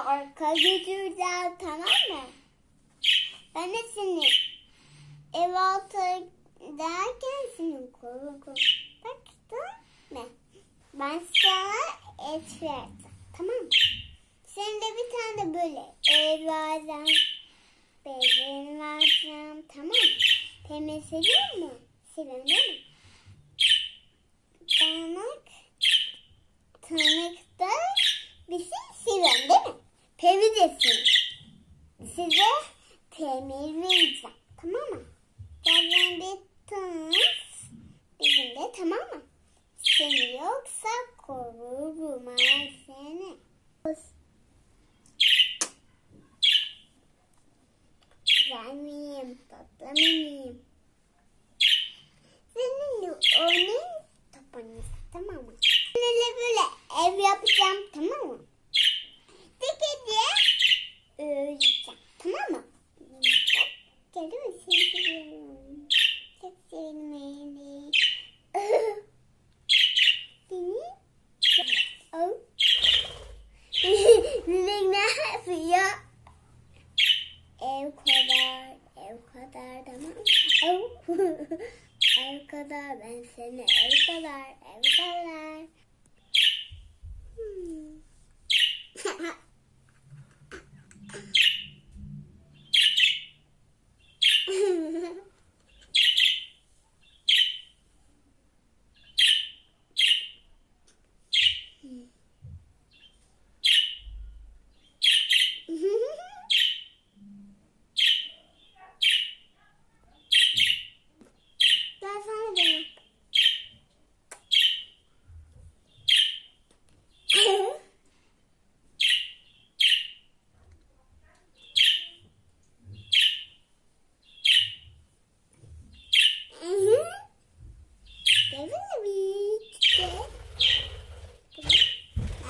parka götüreceğim, tamam mı? Ben de seni ev altı derken senin kolun baktın mı? Ben sana et verdim, tamam mı? Senin de bir tane böyle ev vereceğim, bezin vereceğim, tamam mı? Pembe seviyor musun? Seviyorum değil mi? Tırnakta bir şey seviyorum değil mi? Pembe desin. Size temel vereceğim, tamam mı? Bazen bir tırnak bizim de, tamam mı? Seni yoksa kovurum ben seni. Güzel miyim? Tatlı mıyım? Seninle onun tabanı, tamam mı? Seninle böyle ev yapacağım, tamam mı? Bir gece öleceğim, tamam mı? Geldi mi? Seni seviyorum. Çok sevdim beni. Beni? Bebek ne yapıyor? Ev kadar tamam. Ev kadar ben seni ev kadar. Ben sana dönüyorum.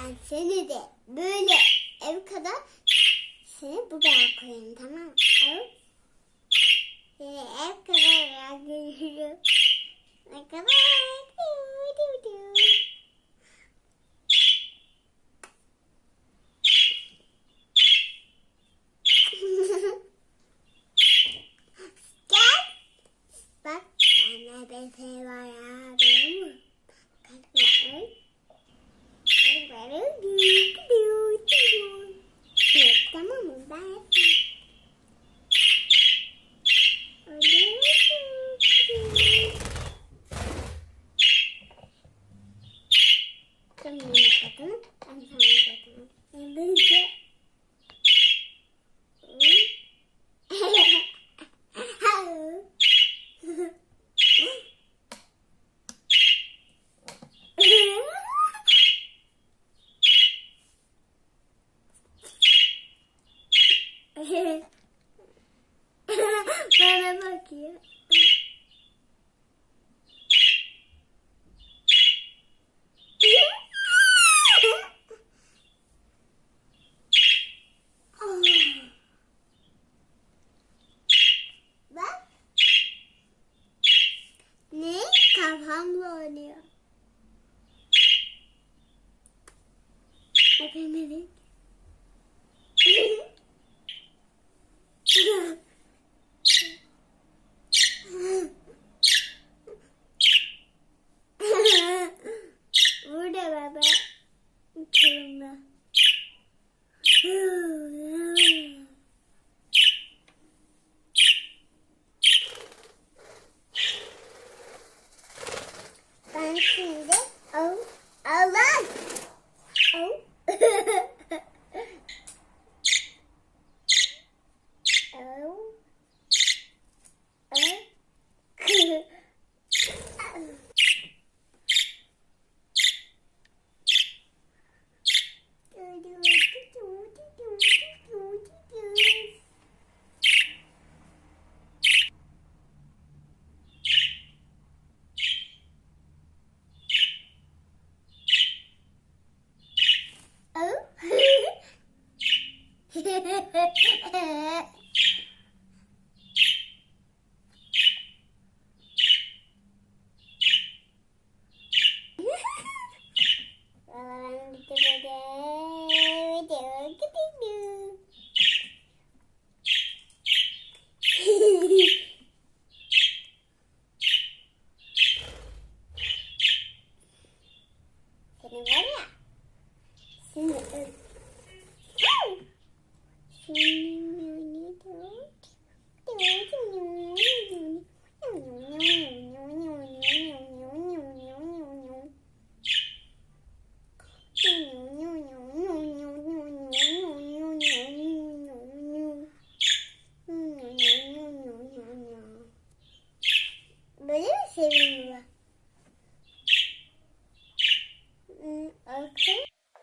Ben seni de böyle ev kadar seni buraya koyayım, tamam mı? Seni ev kadar görüyorum. Ne kadar gel. Bak bana bir şey var ya, biliyor musun? Tamam mı? Ben bana bakıyor. Bak. Ne? Kafamla oynuyor. Efendim? Burada baba. Kırmızı. Ben şimdi Allah. Evet.